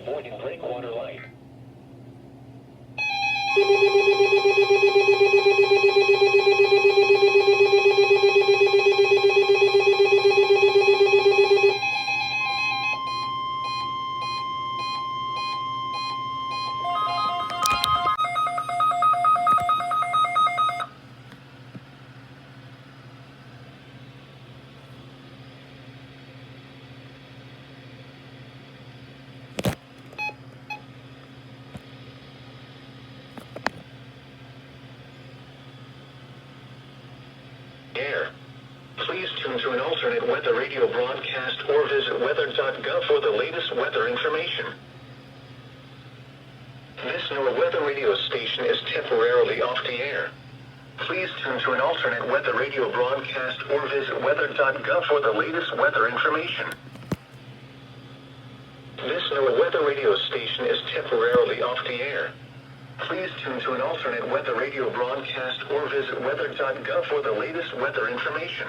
avoiding breakwater light. Air. Please tune to an alternate weather radio broadcast or visit weather.gov for the latest weather information. This weather radio station is temporarily off the air. Please tune to an alternate weather radio broadcast or visit weather.gov for the latest weather information. This weather radio station is temporarily off the air. Please tune to an alternate weather radio broadcast or visit weather.gov for the latest weather information.